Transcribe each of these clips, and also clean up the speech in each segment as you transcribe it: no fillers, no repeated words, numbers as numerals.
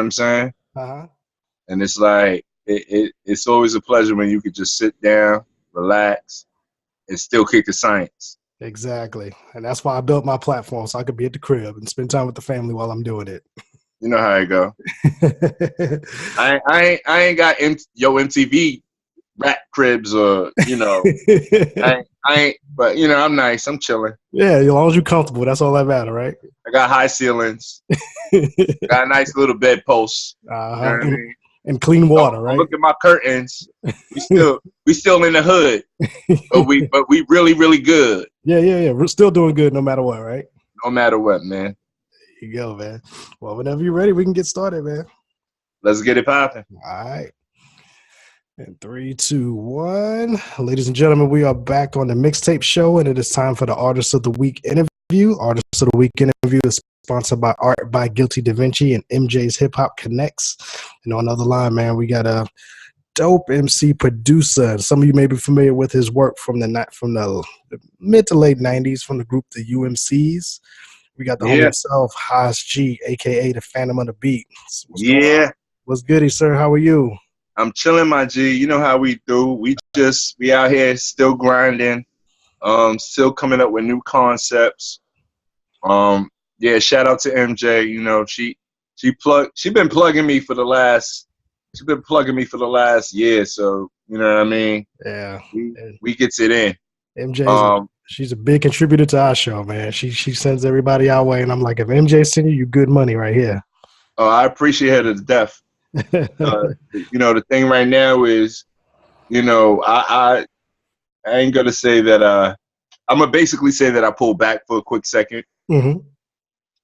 I'm saying? Uh-huh. And it's like it's always a pleasure when you could just sit down, relax, and still kick the science. Exactly. And that's why I built my platform, so I could be at the crib and spend time with the family while I'm doing it. You know how it go. I ain't got MTV rap cribs or I ain't. But I'm nice. I'm chilling. Yeah, as long as you're comfortable, that's all that matters, right? I got high ceilings. Got a nice little bedpost. Uh-huh. You know what I mean? And clean water, right? Look at my curtains. We still in the hood, but we really, really good. Yeah. We're still doing good no matter what, right? No matter what, man. There you go, man. Well, whenever you're ready, we can get started, man. Let's get it popping. All right. And 3, 2, 1. Ladies and gentlemen, we are back on the Mixtape Show, and it is time for the Artist of the Week interview. Artist of the Week interview is sponsored by Art by Guilty Da Vinci and MJ's Hip Hop Connects. And on the other line, man, we got a dope MC producer. Some of you may be familiar with his work from the mid to late 90s from the group the UMCs. We got the homie himself, Haas G, a.k.a. the Fantom Of The Beat. What's goody, sir? How are you? I'm chilling, my G. You know how we do. We out here still grinding, still coming up with new concepts. Shout out to MJ. She been plugging me for the last year. So you know what I mean. Yeah, we gets it in. MJ, she's a big contributor to our show, man. She sends everybody our way, and I'm like, if MJ send you good money right here. Oh, I appreciate her to death. The thing right now is, I ain't gonna say that. I'm gonna basically say that I pulled back for a quick second. Mm-hmm.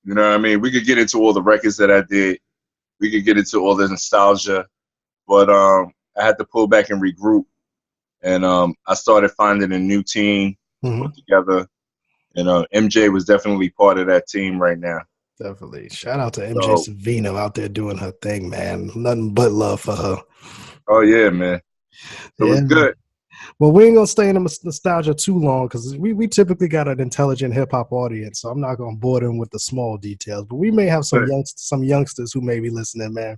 You know what I mean? We could get into all the records that I did. We could get into all the nostalgia, but I had to pull back and regroup. And I started finding a new team put together. And MJ was definitely part of that team right now. Definitely. Shout out to MJ Savino out there doing her thing, man. Nothing but love for her. Oh, yeah, man. It was good. Well, we ain't going to stay in the nostalgia too long because we typically got an intelligent hip-hop audience, so I'm not going to bore them with the small details. But we may have some youngsters who may be listening, man.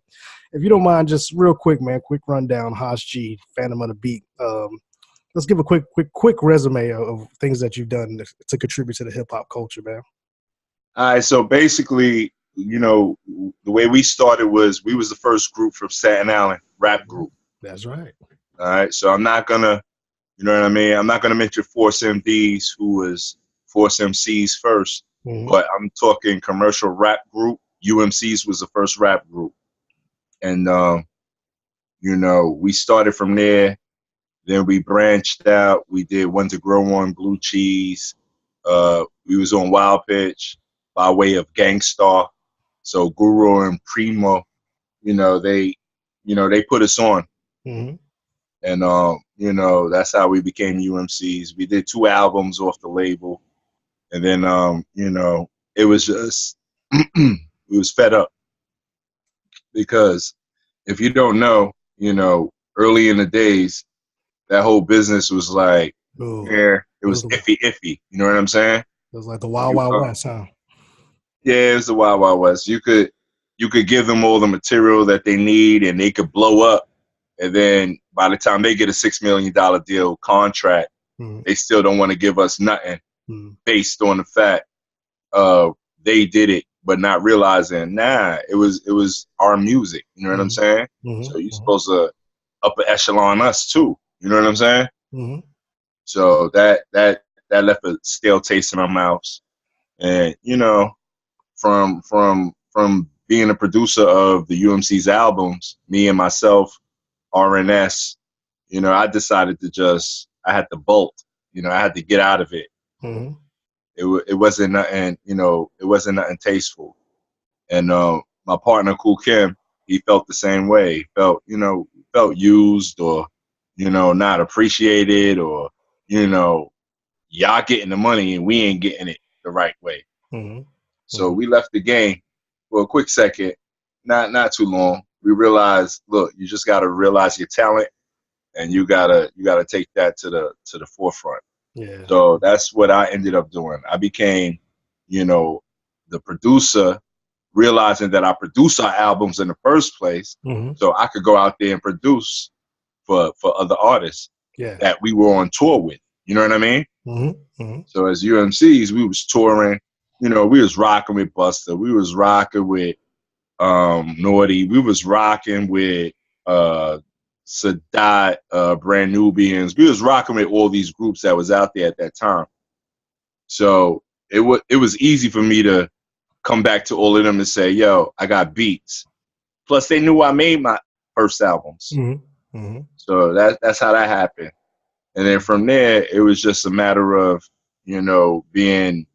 If you don't mind, just real quick, man, quick rundown, Haas G, Fantom Of The Beat. Let's give a quick resume of things that you've done to contribute to the hip-hop culture, man. All right, so basically, the way we started was we was the first group from Staten Island, rap group. That's right. All right, so I'm not going to, you know what I mean? I'm not going to mention Force MDs, who was Force MCs first, but I'm talking commercial rap group. UMCs was the first rap group. And, we started from there. Then we branched out. We did One to Grow On, Blue Cheese. We was on Wild Pitch by way of Gangstar. So Guru and Primo, they put us on. Mm-hmm. And, that's how we became UMCs. We did 2 albums off the label. And then, it was just, we was fed up. Because if you don't know, early in the days, that whole business was like, it was iffy. You know what I'm saying? It was like the Wild Wild West, huh? Yeah, it was the Wild Wild West. You could give them all the material that they need, and they could blow up. And then by the time they get a $6 million deal contract, they still don't want to give us nothing based on the fact they did it, but not realizing, it was our music. You know what I'm saying? So you're supposed to upper echelon us too. You know what I'm saying? So that left a stale taste in our mouths. And from being a producer of the UMC's albums, me and myself, RNS, I decided I had to bolt. I had to get out of it. It wasn't nothing, it wasn't nothing tasteful. And my partner, Kool Kim, he felt the same way. He felt used or, not appreciated, or, y'all getting the money and we ain't getting it the right way. So we left the game for a quick second, not too long. We realized, look, you just got to realize your talent, and you gotta take that to the forefront. Yeah. So that's what I ended up doing. I became, the producer realizing that I produce our albums in the first place, so I could go out there and produce for other artists that we were on tour with. You know what I mean? So as UMCs, we was touring. You know, we was rocking with Busta. We was rocking with Naughty. We was rocking with Sadat, Brand Nubians. We was rocking with all these groups that was out there at that time. So it was easy for me to come back to all of them and say, yo, I got beats. Plus they knew I made my first albums. So that's how that happened. And then from there, it was just a matter of, you know, being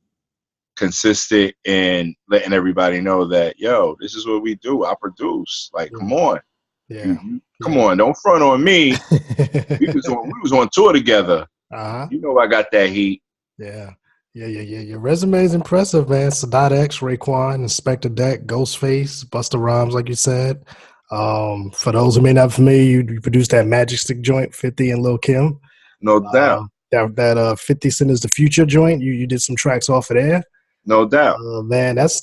consistent and letting everybody know that, yo, this is what we do. I produce. Like, come on. Come on, don't front on me. we was on tour together. You know I got that heat. Yeah. Your resume is impressive, man. Sadat X, Raekwon, Inspector Deck, Ghostface, Busta Rhymes, like you said. For those who may not be familiar, you produced that Magic Stick joint, 50 and Lil Kim. No doubt. That 50 Cent is the Future joint. You did some tracks off of there. No doubt. Man, that's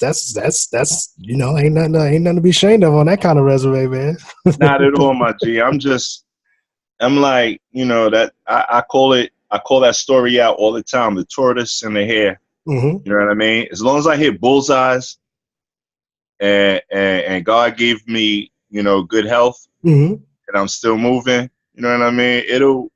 you know, ain't nothing to be ashamed of on that kind of resume, man. Not at all, my G. I'm like, you know, that I call that story out all the time, the tortoise and the hare. You know what I mean? As long as I hit bullseyes and God gave me, you know, good health and I'm still moving, you know what I mean? It'll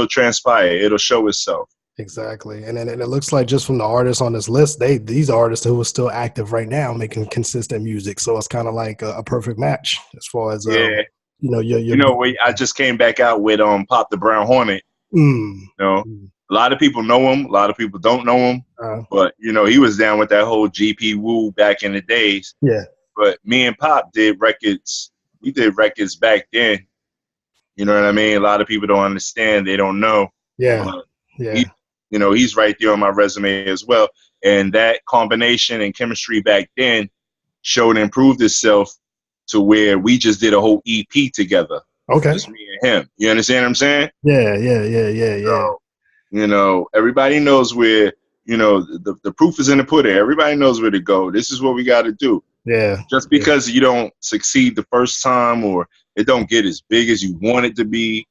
transpire. It'll show itself. Exactly. And it looks like just from the artists on this list, these artists who are still active right now making consistent music. So it's kind of like a perfect match as far as you know, I just came back out with Pop the Brown Hornet. You know, a lot of people know him, a lot of people don't know him. But you know, he was down with that whole GP Woo back in the days. Yeah. But me and Pop did records. We did records back then. You know what I mean? A lot of people don't understand. They don't know. Yeah. Yeah. You know, he's right there on my resume as well. And that combination and chemistry back then showed and improved itself to where we just did a whole EP together. Okay. Just me and him. You understand what I'm saying? Yeah. So, you know, everybody knows where, you know, the proof is in the pudding. Everybody knows where to go. This is what we got to do. Yeah. Just because you don't succeed the first time or it don't get as big as you want it to be,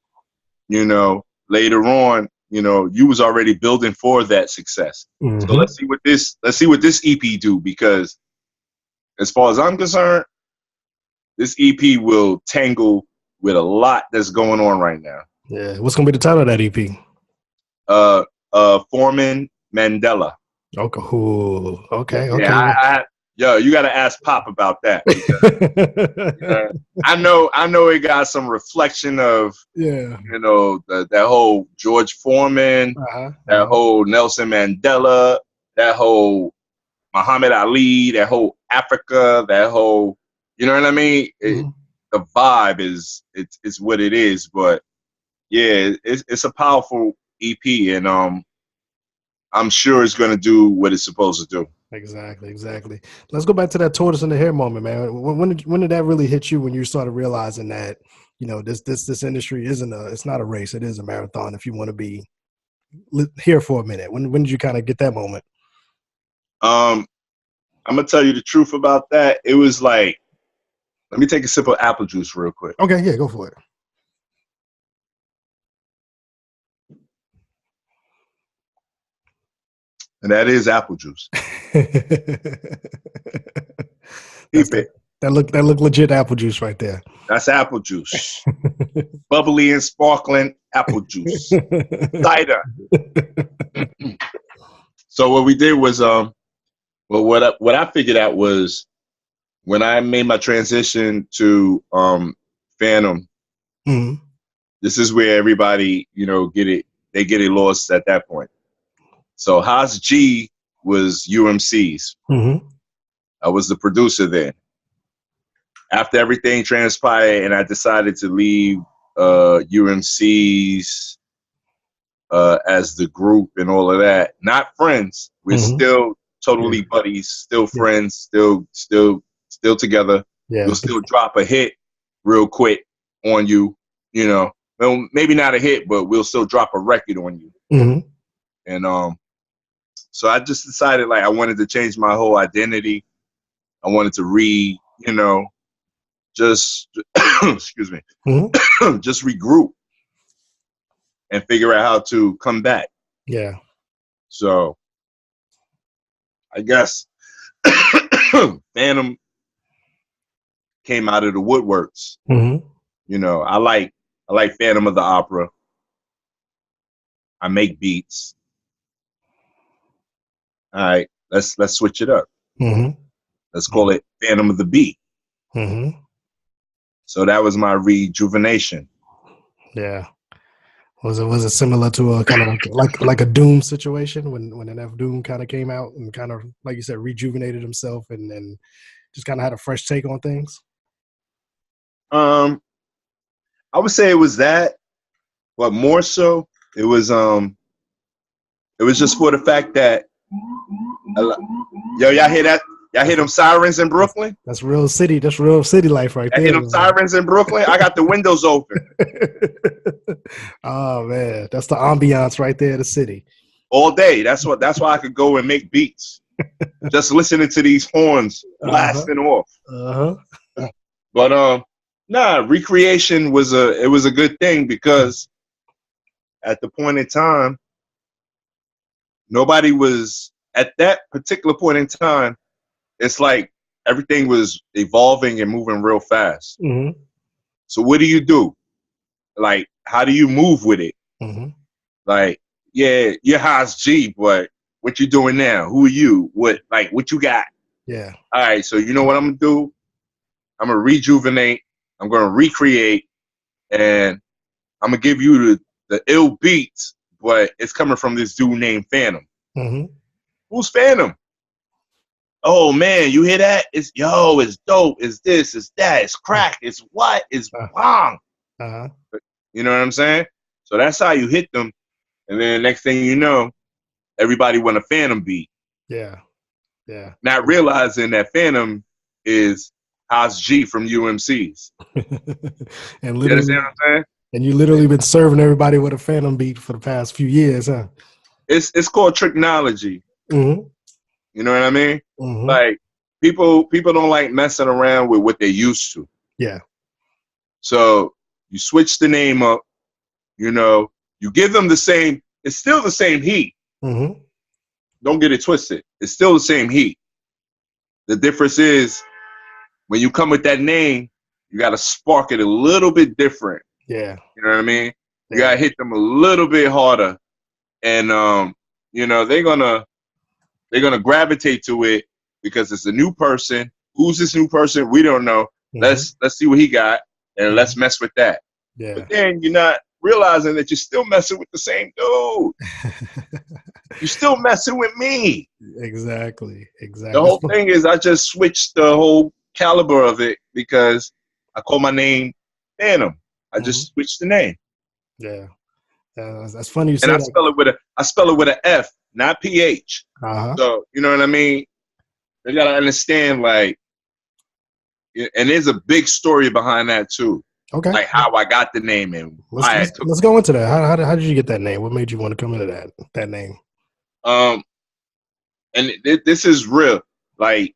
you know, later on, you know, you was already building for that success. So let's see what this EP do, because as far as I'm concerned, this EP will tangle with a lot that's going on right now. Yeah. What's gonna be the title of that EP? Foreman Mandela. Okay. Ooh, okay. Yo, you got to ask Pop about that. Because, I know it got some reflection of, you know, that whole George Foreman, that whole Nelson Mandela, that whole Muhammad Ali, that whole Africa, that whole, you know what I mean? The vibe it's what it is. But yeah, it's a powerful EP, and I'm sure it's going to do what it's supposed to do. Exactly. Let's go back to that tortoise in the hair moment, man. When did that really hit you? When you started realizing that, you know, this industry it's not a race, it is a marathon. If you want to be here for a minute, when did you kind of get that moment? I'm gonna tell you the truth about that. It was like, let me take a sip of apple juice real quick. Okay, yeah, go for it. And that is apple juice. That look legit apple juice right there. That's apple juice. Bubbly and sparkling apple juice. Cider. So what we did was what I figured out was when I made my transition to Fantom, this is where everybody, you know, they get it lost at that point. So Haas G was UMC's. I was the producer then. After everything transpired and I decided to leave UMC's as the group and all of that, not friends. We're still totally buddies, still friends, still together. Yeah. We'll still drop a hit real quick on you, you know. Well, maybe not a hit, but we'll still drop a record on you. And so I just decided, like, I wanted to change my whole identity. I wanted to just excuse me, just regroup and figure out how to come back. Yeah. So I guess Fantom came out of the woodworks. I like Fantom of the Opera. I make beats. All right, let's switch it up. Let's call it Fantom of the Beat. So that was my rejuvenation. Yeah. Was it similar to a kind of like a Doom situation when NF Doom kind of came out and kind of, like you said, rejuvenated himself and just kind of had a fresh take on things? I would say it was that, but more so it was just for the fact that y'all hear that? Y'all hear them sirens in Brooklyn? That's real city. That's real city life right there. Hear them sirens in Brooklyn? I got the windows open. Oh man, that's the ambiance right there, the city. All day. That's why I could go and make beats. Just listening to these horns blasting off. But recreation was a good thing because at the point in time, nobody was at that particular point in time. It's like everything was evolving and moving real fast. So what do you do? Like, how do you move with it? Like, yeah, you're Haas G, but what you doing now? Who are you? What you got? Yeah. All right, so you know what I'm gonna do? I'm gonna rejuvenate. I'm gonna recreate, and I'm gonna give you the ill beats, but it's coming from this dude named Fantom. Who's Fantom? Oh man, you hear that? It's dope. It's this, it's that, it's crack, it's what? It's bong. You know what I'm saying? So that's how you hit them. And then the next thing you know, everybody want a Fantom beat. Yeah. Yeah. Not realizing that Fantom is Haas G from UMC's. And you understand what I'm saying? And you literally been serving everybody with a Fantom beat for the past few years, huh? It's called technology. You know what I mean? Like people don't like messing around with what they're used to. Yeah. So you switch the name up, you give them the same, it's still the same heat. Don't get it twisted. It's still the same heat. The difference is when you come with that name, you got to spark it a little bit different. Yeah. You know what I mean? You got to hit them a little bit harder. And, they're going to gravitate to it because it's a new person. Who's this new person? We don't know. Let's see what he got and let's mess with that. Yeah. But then you're not realizing that you're still messing with the same dude. You're still messing with me. Exactly. The whole thing is I just switched the whole caliber of it because I call my name Fantom. I just switched the name. Yeah. That's funny you say that. And I spell it with an F, not PH. So, you know what I mean? They got to understand, like, and there's a big story behind that too. Okay. Like how I got the name and let's go into that. How did you get that name? What made you want to come into that name? And this is real. Like,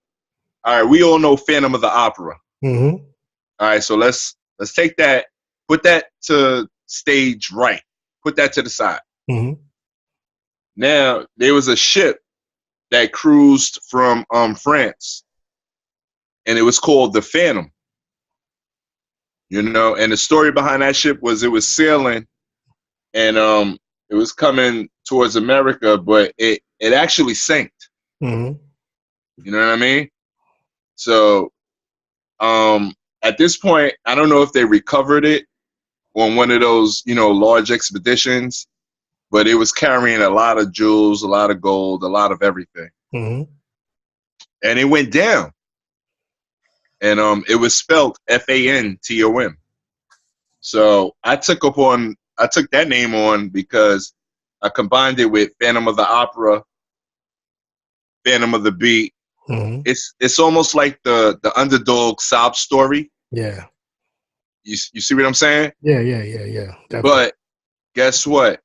all right, we all know Fantom of the Opera. All right, so let's take that, put that to stage right, put that to the side. Now there was a ship that cruised from France, and it was called the Fantom. And the story behind that ship was it was sailing, and it was coming towards America, but it actually sank. You know what I mean? So at this point, I don't know if they recovered it on one of those, large expeditions, but it was carrying a lot of jewels, a lot of gold, a lot of everything. And it went down. And it was spelled Fantom. So I took that name on because I combined it with Fantom of the Opera, Fantom of the Beat. It's almost like the underdog sob story. Yeah. You see what I'm saying? Yeah. Definitely. But guess what?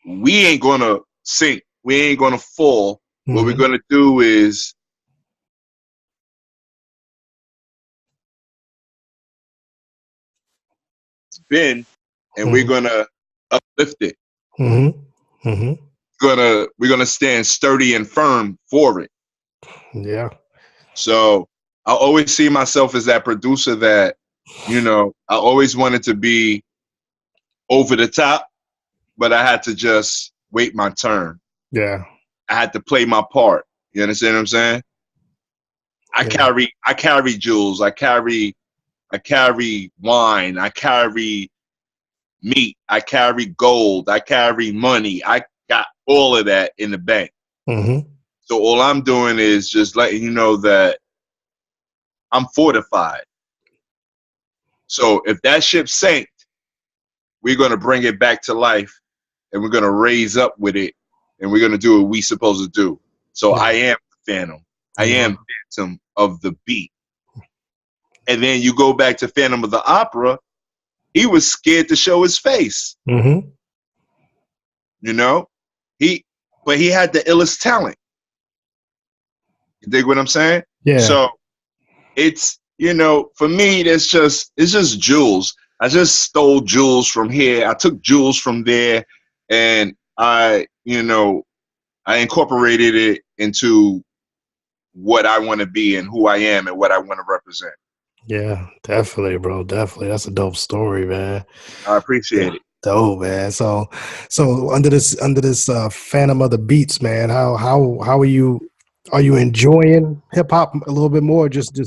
We ain't gonna sink. We ain't gonna fall. What we're gonna do is been, and we're gonna uplift it. We're gonna stand sturdy and firm for it. Yeah. So I always see myself as that producer that, I always wanted to be over the top, but I had to just wait my turn. Yeah. I had to play my part. You understand what I'm saying? I carry jewels. I carry wine. I carry meat. I carry gold. I carry money. I got all of that in the bank. So all I'm doing is just letting you know that I'm fortified. So if that ship sank, we're going to bring it back to life, and we're going to raise up with it, and we're going to do what we supposed to do. So I am Fantom. I am Fantom of the Beat. And then you go back to Phantom of the Opera, he was scared to show his face. But he had the illest talent. You dig what I'm saying? Yeah. So it's, for me, it's just jewels. I just stole jewels from here. I took jewels from there, and I incorporated it into what I want to be and who I am and what I want to represent. Yeah, definitely, bro. Definitely. That's a dope story, man. I appreciate it. Dope, man. So under this Fantom of the Beats, man, how are you enjoying hip hop a little bit more? Just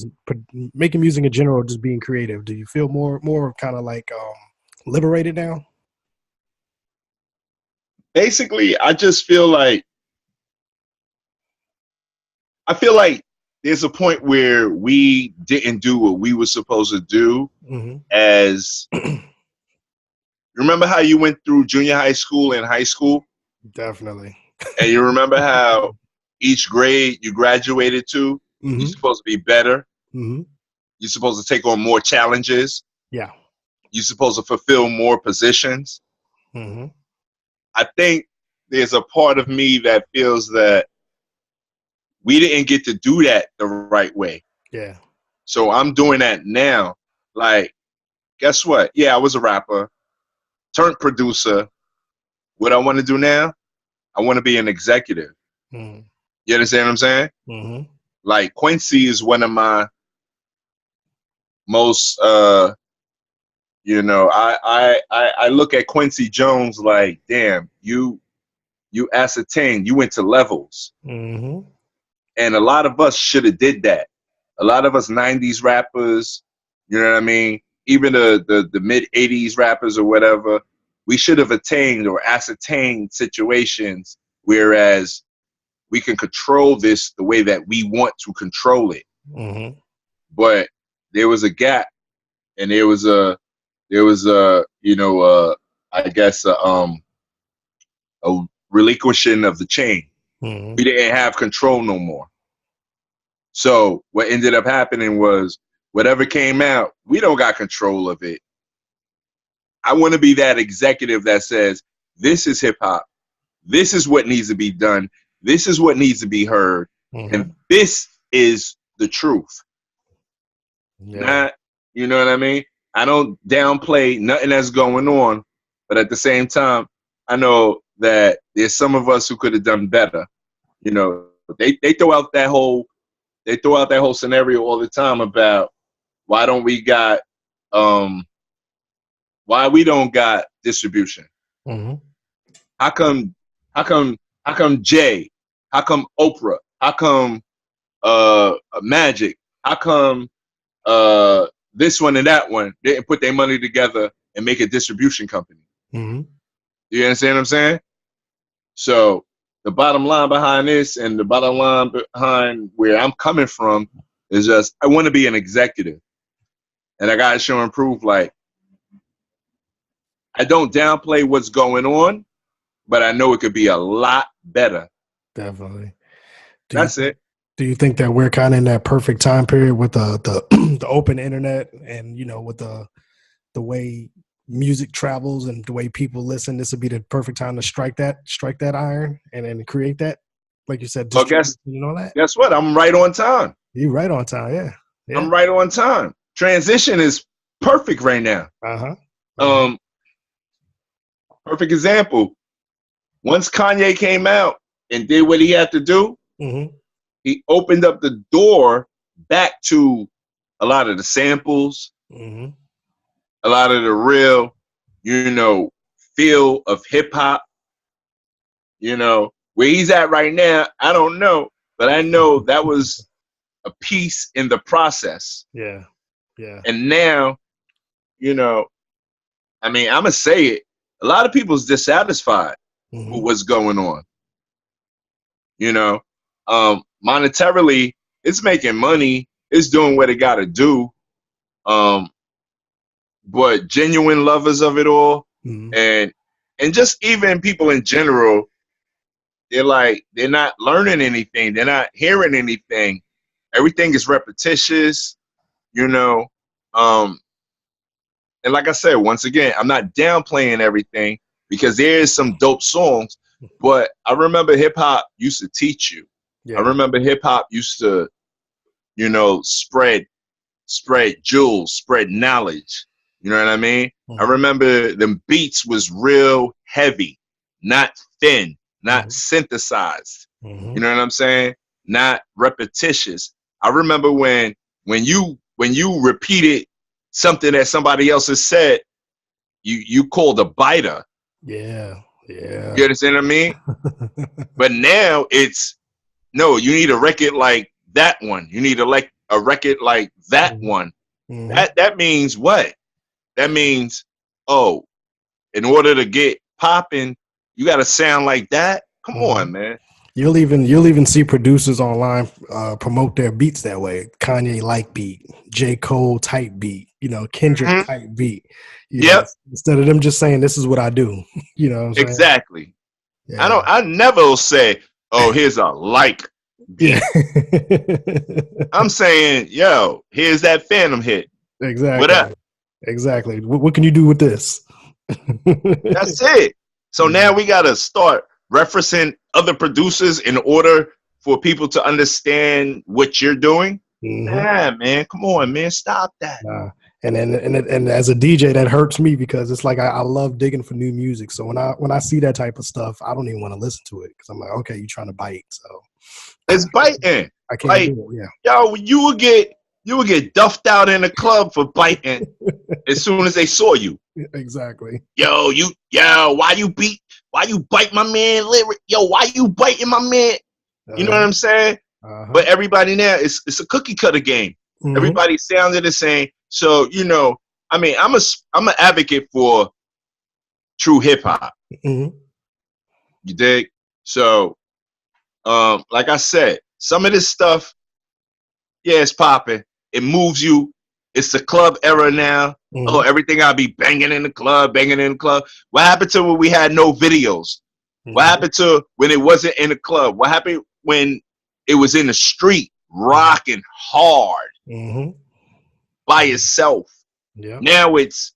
making music in general, just being creative. Do you feel more kind of like liberated now? Basically, I just feel like there's a point where we didn't do what we were supposed to do. As remember how you went through junior high school and high school? Definitely. And you remember how each grade you graduated to, you're supposed to be better. You're supposed to take on more challenges. Yeah. You're supposed to fulfill more positions. I think there's a part of me that feels that we didn't get to do that the right way. Yeah. So I'm doing that now. Like, guess what? Yeah, I was a rapper, turned producer. What I want to do now, I want to be an executive. You understand what I'm saying? Like, Quincy is one of my most, I look at Quincy Jones like, damn, you ascertained, you went to levels. And a lot of us should have did that. A lot of us 90s rappers, you know what I mean? Even the mid 80s rappers or whatever, we should have attained or ascertained situations, whereas we can control this the way that we want to control it. But there was a gap, and there was a relinquishing of the chain. We didn't have control no more. So what ended up happening was whatever came out, we don't got control of it. I want to be that executive that says, this is hip hop. This is what needs to be done. This is what needs to be heard. And this is the truth. Not, you know what I mean? I don't downplay nothing that's going on, but at the same time, I know that there's some of us who could have done better. They throw out that whole scenario all the time about why we don't got distribution. How come Jay? How come Oprah? How come Magic? How come this one and that one didn't put their money together and make a distribution company? You understand what I'm saying? So the bottom line behind this, and the bottom line behind where I'm coming from, is just I want to be an executive, and I got to show and prove. Like, I don't downplay what's going on, but I know it could be a lot better. Definitely. That's it. Do you think that we're kind of in that perfect time period with the open internet, and with the way music travels and the way people listen? This would be the perfect time to strike that iron and then create that, like you said, distribution and all that. Guess what? I'm right on time. You're right on time. Yeah. I'm right on time. Transition is perfect right now. Um, perfect example. Once Kanye came out and did what he had to do, he opened up the door back to a lot of the samples, a lot of the real, feel of hip hop. Where he's at right now, I don't know, but I know that was a piece in the process. Yeah. And now, I'm gonna say it. A lot of people's dissatisfied with what's going on. Monetarily, it's making money. It's doing what it got to do. But genuine lovers of it all, and just even people in general, they're not learning anything. They're not hearing anything. Everything is repetitious, and like I said, once again, I'm not downplaying everything because there is some dope songs, but I remember hip hop used to teach you. Yeah. I remember hip hop used to, spread jewels, spread knowledge. You know what I mean? I remember them beats was real heavy, not thin, not synthesized. You know what I'm saying? Not repetitious. I remember when you repeated something that somebody else has said, you called a biter. Yeah. You understand what I mean? But now no, you need a record like that one. You need a record like that one. That means what? That means, in order to get popping, you got to sound like that. Come on, man. You'll even see producers online promote their beats that way. Kanye like beat, J. Cole type beat, Kendrick type beat. Know, instead of them just saying this is what I do. You know what I'm saying? Exactly. Yeah. I never say, here's a like beat. I'm saying, yo, here's that Fantom hit. Exactly. What up? Exactly. What can you do with this? That's it. So now we got to start referencing other producers in order for people to understand what you're doing. Nah, man, come on, man, stop that. Nah. And as a DJ, that hurts me because it's like I love digging for new music. So when I see that type of stuff, I don't even want to listen to it because I'm like, okay, you're trying to bite. So it's biting. I can't do it. Yeah. Yo, you would get duffed out in the club for biting as soon as they saw you. Exactly. Yo, why you bite my man lyric? Yo, why you biting my man? You know what I'm saying? But everybody now, it's a cookie cutter game. Everybody sounded the same. So, I'm an advocate for true hip hop. You dig? So, like I said, some of this stuff, it's popping. It moves you. It's the club era now. Everything I'll be banging in the club. What happened to when we had no videos? What happened to when it wasn't in the club? What happened when it was in the street, rocking hard by yourself? Now it's,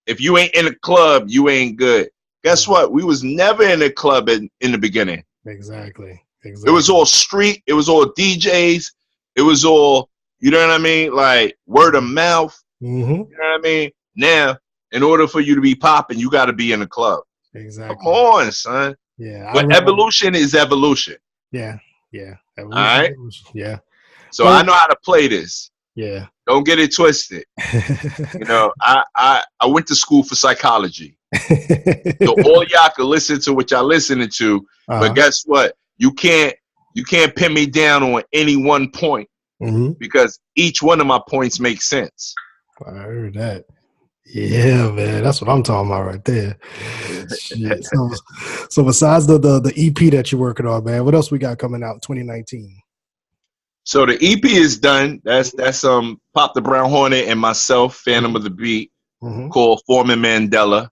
if you ain't in a club, you ain't good. Guess what? We was never in a club in the beginning. Exactly. It was all street. It was all DJs. It was all, you know what I mean? Like word of mouth. You know what I mean? Now, in order for you to be popping, you got to be in a club. Exactly. Come on, son. Yeah. But evolution is evolution. Yeah. Yeah. Evolution, all right. Evolution. Yeah. So I know how to play this. Yeah. Don't get it twisted. I went to school for psychology. So all y'all can listen to what y'all listening to, but guess what? You can't pin me down on any one point because each one of my points makes sense. I heard that. Yeah, man, that's what I'm talking about right there. Shit. So besides the EP that you're working on, man, what else we got coming out in 2019? So the EP is done. That's Pop the Brown Hornet and myself, Fantom of the Beat, called Foreman Mandela.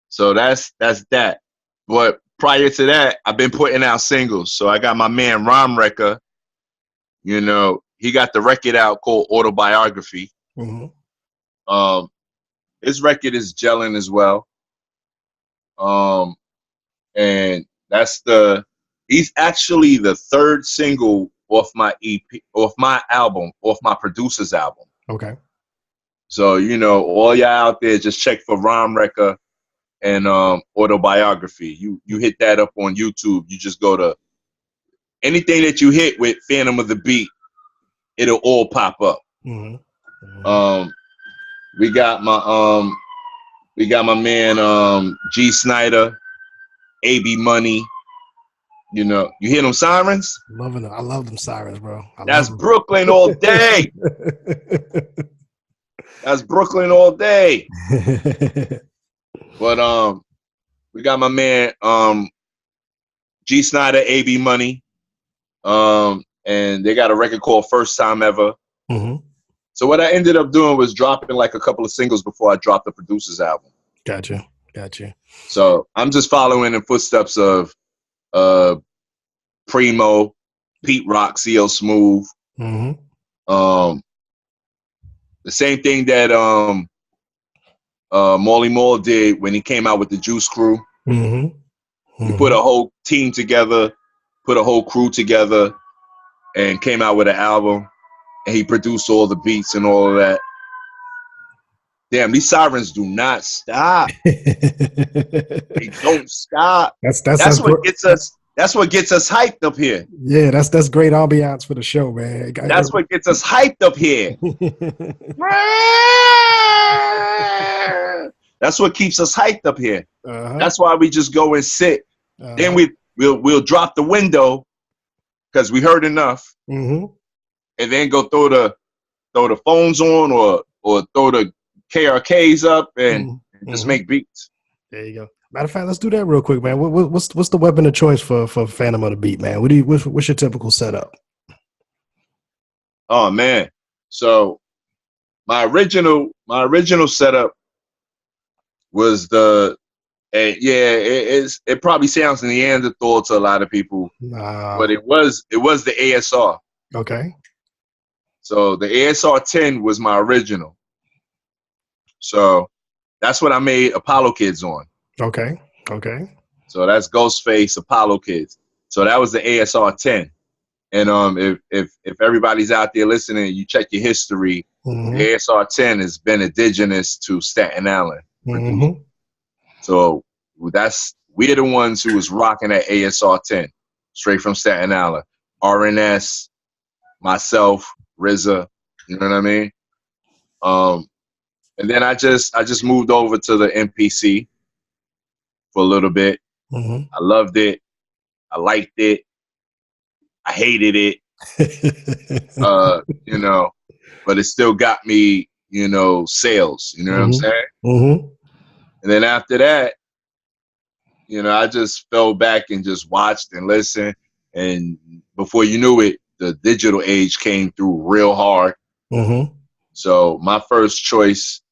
So that's that. But prior to that, I've been putting out singles. So I got my man Rom Wrecker. He got the record out called Autobiography. His record is gelling as well. And he's actually the third single off my EP, off my album, off my producer's album. Okay. So, you know, all y'all out there, just check for Rhyme Wrecker and Autobiography. You hit that up on YouTube. You just go to anything that you hit with Fantom of the Beat, it'll all pop up. Mm-hmm. Mm-hmm. We got my man G Snyder, AB Money. You know, you hear them sirens? Loving it. I love them sirens, bro. I That's love them. Brooklyn all day. That's Brooklyn all day. But we got my man G Snyder, AB Money. And they got a record called First Time Ever. Mm-hmm. So what I ended up doing was dropping like a couple of singles before I dropped the producer's album. Gotcha. So I'm just following in footsteps of Primo, Pete Rock, CL Smooth. Mm-hmm. The same thing that Molly Mall did when he came out with the Juice Crew. Mm-hmm. He put a whole team together, put a whole crew together, and came out with an album. And he produced all the beats and all of that. Damn, these sirens do not stop. They don't stop. That's what gets us. That's what gets us hyped up here. Yeah, that's great ambiance for the show, man. That's what gets us hyped up here. That's what keeps us hyped up here. That's why we just go and sit. Then we'll drop the window because we heard enough, and then go throw the phones on or throw the KRKs up and just make beats. There you go. Matter of fact, let's do that real quick, man. What's the weapon of choice for Fantom of the Beat, man? What's your typical setup? Oh man, so my original setup was it probably sounds Neanderthal to a lot of people, but it was the ASR. Okay. So the ASR 10 was my original. So that's what I made Apollo Kids on. Okay. So that's Ghostface, Apollo Kids. So that was the ASR 10. And if everybody's out there listening, you check your history. The ASR 10 has been indigenous to Staten Island. So we're the ones who was rocking that ASR 10 straight from Staten Island. RNS, myself, RZA, you know what I mean? And then I just moved over to the MPC for a little bit. I loved it. I liked it. I hated it. You know, but it still got me, you know, sales. You know what I'm saying? And then after that, you know, I just fell back and just watched and listened. And before you knew it, the digital age came through real hard. So my first choice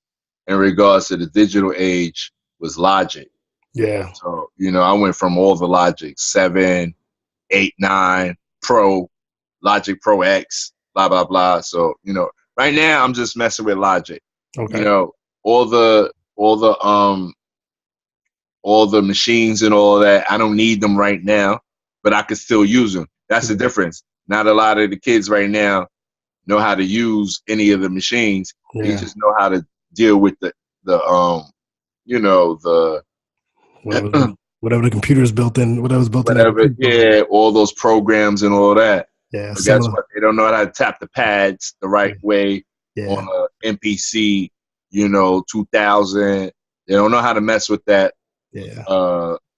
in regards to the digital age was Logic. Yeah. So, you know, I went from all the Logic, 7, 8, 9, Pro, Logic Pro X, blah, blah, blah. So, you know, right now I'm just messing with Logic. Okay. You know, all the machines and all that, I don't need them right now, but I could still use them. That's the difference. Not a lot of the kids right now know how to use any of the machines. Yeah. They just know how to deal with the you know, the whatever the computer's built in, whatever's built in. Yeah, all those programs and all that. Yeah. But guess what? They don't know how to tap the pads the right way on a MPC, you know, 2000. They don't know how to mess with that. Yeah.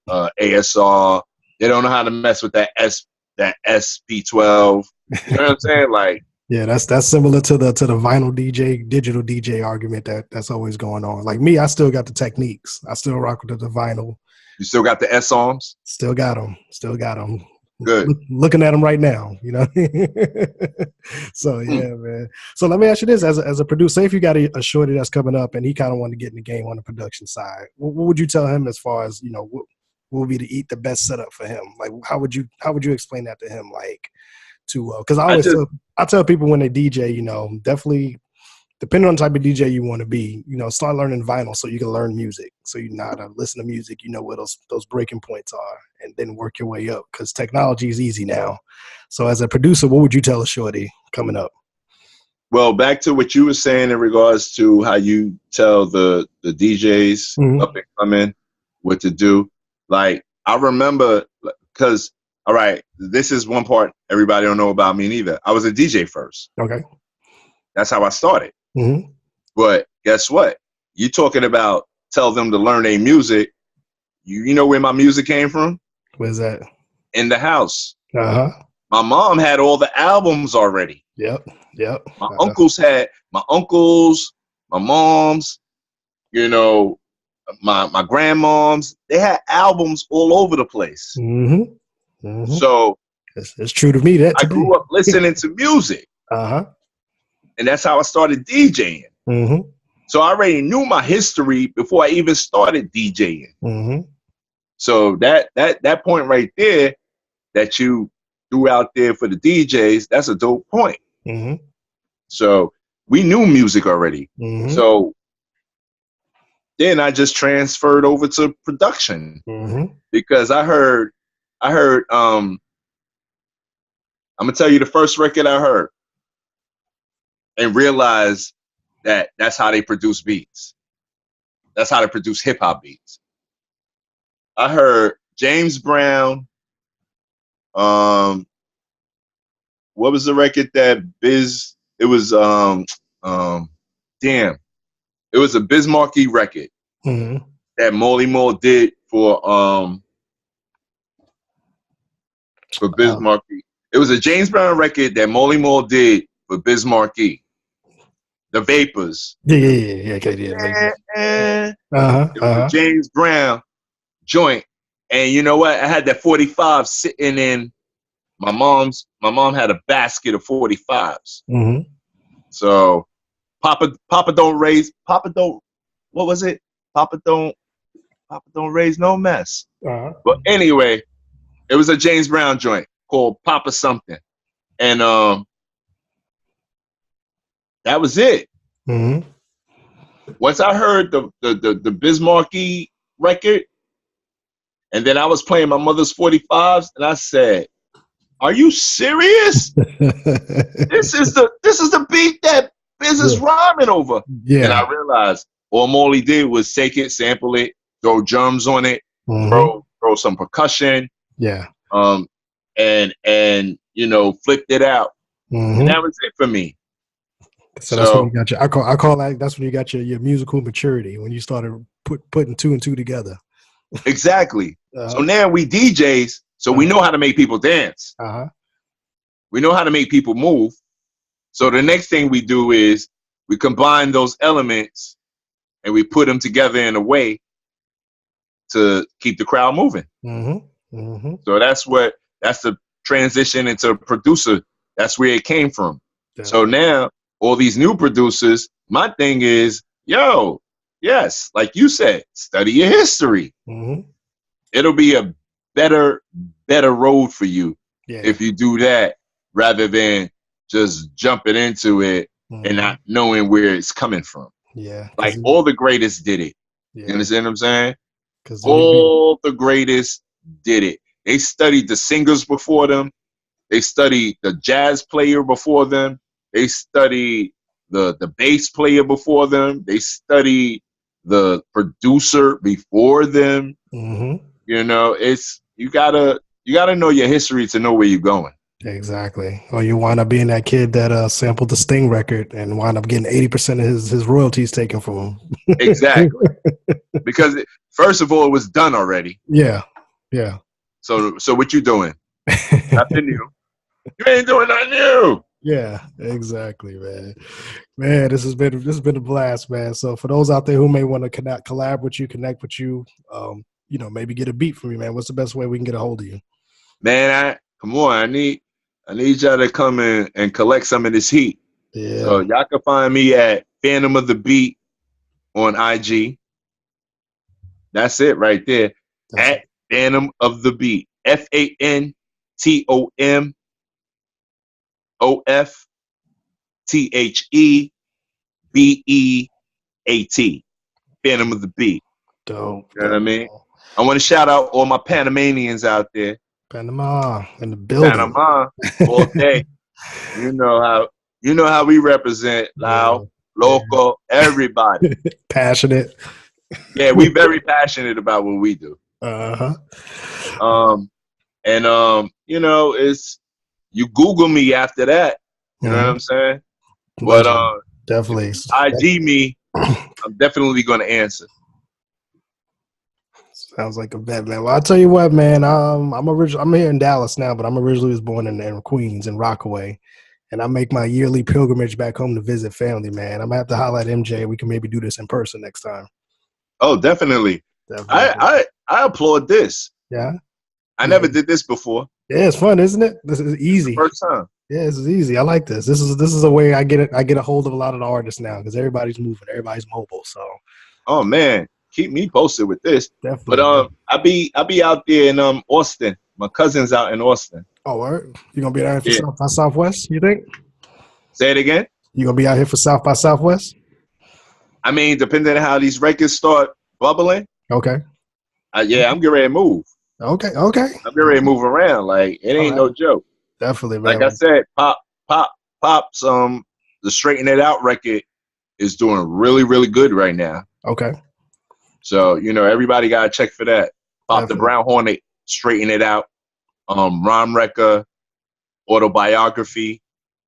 ASR. They don't know how to mess with that SP12. You know what I'm saying? Like, yeah, that's similar to the vinyl DJ, digital DJ argument that's always going on. Like me, I still got the techniques. I still rock with the vinyl. You still got the S arms? Still got them. Good. Looking at them right now, you know. So yeah, man. So let me ask you this: as a producer, say if you got a shorty that's coming up and he kind of wanted to get in the game on the production side, what would you tell him as far as, you know, what would be the best setup for him? Like, how would you explain that to him? Like, to because I tell people when they DJ, you know, definitely depending on the type of DJ you want to be, you know, start learning vinyl so you can learn music. So you know how to listen to music, you know where those breaking points are, and then work your way up because technology is easy now. So as a producer, what would you tell a shorty coming up? Well, back to what you were saying in regards to how you tell the DJs up and coming what to do. Like, I remember, because, all right, this is one part everybody don't know about me neither. I was a DJ first. Okay. That's how I started. Mm-hmm. But guess what? You talking about tell them to learn their music. You know where my music came from? Where's that? In the house. Uh-huh. My mom had all the albums already. Yep. My uncles, my moms, you know, my grandmoms, they had albums all over the place. Mm-hmm. Mm-hmm. So it's true to me that I grew up listening to music. Uh-huh. And that's how I started DJing. Mm-hmm. So I already knew my history before I even started DJing. Mm-hmm. So that point right there that you threw out there for the DJs, that's a dope point. Mm-hmm. So we knew music already. Mm-hmm. So then I just transferred over to production because I heard I'm gonna tell you the first record I heard and realized that that's how they produce beats. That's how they produce hip hop beats. I heard James Brown. What was the record that Biz? It was damn. It was a Biz Markie record that Molly Moore did for Biz Markie. It was a James Brown record that Molly Moore did for Biz Markie. The Vapors. Yeah. It was a James Brown joint. And you know what? I had that 45 sitting in my mom's. My mom had a basket of 45s. Mm-hmm. So Papa don't raise. What was it? Papa don't raise no mess. But anyway, it was a James Brown joint called Papa something. And that was it. Mm-hmm. Once I heard the Biz Markie record, and then I was playing my mother's 45s, and I said, "Are you serious? This is the beat that Biz is rhyming over." Yeah. And I realized all Molly did was take it, sample it, throw drums on it, throw some percussion, and you know, flipped it out, and that was it for me. So that's when you got your. I call that. That's when you got your musical maturity, when you started putting two and two together. Exactly. So now we DJs, so we know how to make people dance. We know how to make people move. So the next thing we do is we combine those elements and we put them together in a way to keep the crowd moving. So that's the transition into a producer. That's where it came from. So now all these new producers, my thing is, yes, like you said, study your history. It'll be a better road for you if you do that rather than just jumping into it and not knowing where it's coming from. Like all the greatest did it. You understand what I'm saying? All the greatest did it. They studied the singers before them. They studied the jazz player before them. They studied the bass player before them. They studied the producer before them. You know, you gotta know your history to know where you're going. Exactly. Or you wind up being that kid that sampled the Sting record and wind up getting 80% of his royalties taken from him. Exactly. Because first of all, it was done already. Yeah. So what you doing? Nothing new. You ain't doing nothing new. Yeah, exactly, man. Man, this has been a blast, man. So for those out there who may want to collab with you, connect with you, you know, maybe get a beat from you, man. What's the best way we can get a hold of you? Man, come on. I need y'all to come in and collect some of this heat. Yeah. So y'all can find me at Fantom of the Beat on IG. That's it right there. At Fantom of the Beat. FANTOMOFTHEBEAT. Fantom of the Beat. Dope. You know what I mean? I want to shout out all my Panamanians out there. Panama in the building. Panama all day. You know You know how we represent loud, local, everybody. Passionate. Yeah, we very passionate about what we do. You know, it's you Google me after that. You know what I'm saying? But definitely. if you IG me, I'm definitely gonna answer. Sounds like a bet, man. Well, I'll tell you what, man. I'm here in Dallas now, but I'm originally was born in Queens, in Rockaway. And I make my yearly pilgrimage back home to visit family, man. I'm gonna have to holler at MJ. We can maybe do this in person next time. Oh, definitely. I applaud this. Yeah. I never did this before. Yeah, it's fun, isn't it? This is easy. First time. Yeah, this is easy. I like this. This is a way I get a hold of a lot of the artists now because everybody's moving, everybody's mobile. So. Oh man, keep me posted with this. Definitely. But I be out there in Austin. My cousin's out in Austin. Oh, all right. You gonna be out here for South by Southwest? You think? Say it again. You gonna be out here for South by Southwest? I mean, depending on how these records start bubbling. Okay. I'm getting ready to move. Okay. I'm getting ready to move around. Like it ain't no joke. Definitely, man. Like I said, Pop's the Straighten It Out record is doing really, really good right now. Okay. So, you know, everybody got to check for that. Pop the Brown Hornet, Straighten It Out, Rom Wrecker, Autobiography,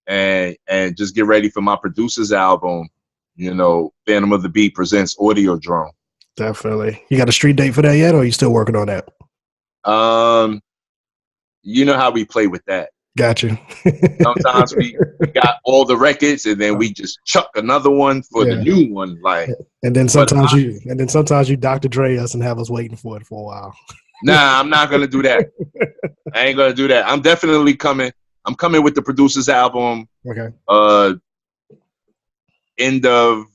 and just get ready for my producer's album, you know, Fantom Of The Beat presents Audio Drone. Definitely. You got a street date for that yet, or are you still working on that? You know how we play with that. Got you. Sometimes we got all the records and then we just chuck another one for the new one. Like, and then sometimes you Dr. Dre us and have us waiting for it for a while. Nah, I'm not gonna do that. I ain't gonna do that. I'm definitely coming. I'm coming with the producer's album. Okay. End of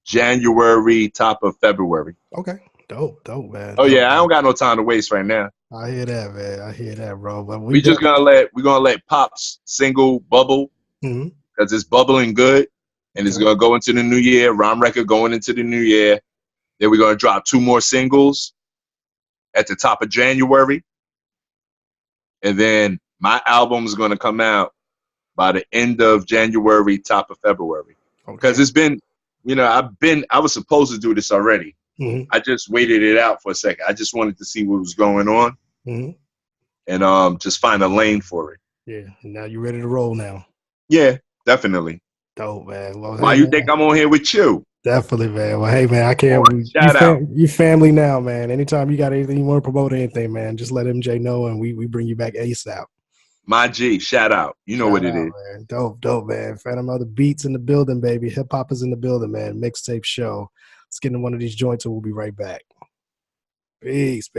January, top of February. Okay. Dope, man. Oh yeah, I don't got no time to waste right now. I hear that, man. I hear that, bro. But we're gonna let Pop's single bubble because it's bubbling good, and it's gonna go into the new year. Rom Record going into the new year. Then we're gonna drop 2 more singles at the top of January, and then my album is gonna come out by the end of January, top of February. Because it's been, you know, I was supposed to do this already. I just waited it out for a second. I just wanted to see what was going on and just find a lane for it. Yeah, and now you're ready to roll now. Yeah, definitely. Dope, man. Well, why you think I'm on here with you? Definitely, man. Well, hey, man, I can't. Shout out. You family now, man. Anytime you got anything you want to promote, anything, man, just let MJ know, and we bring you back ASAP. My G, shout out. You know what it is. Man. Dope, man. Fantom Of The Beats in the building, baby. Hip hop is in the building, man. Mixtape show. Let's get into one of these joints and we'll be right back. Peace.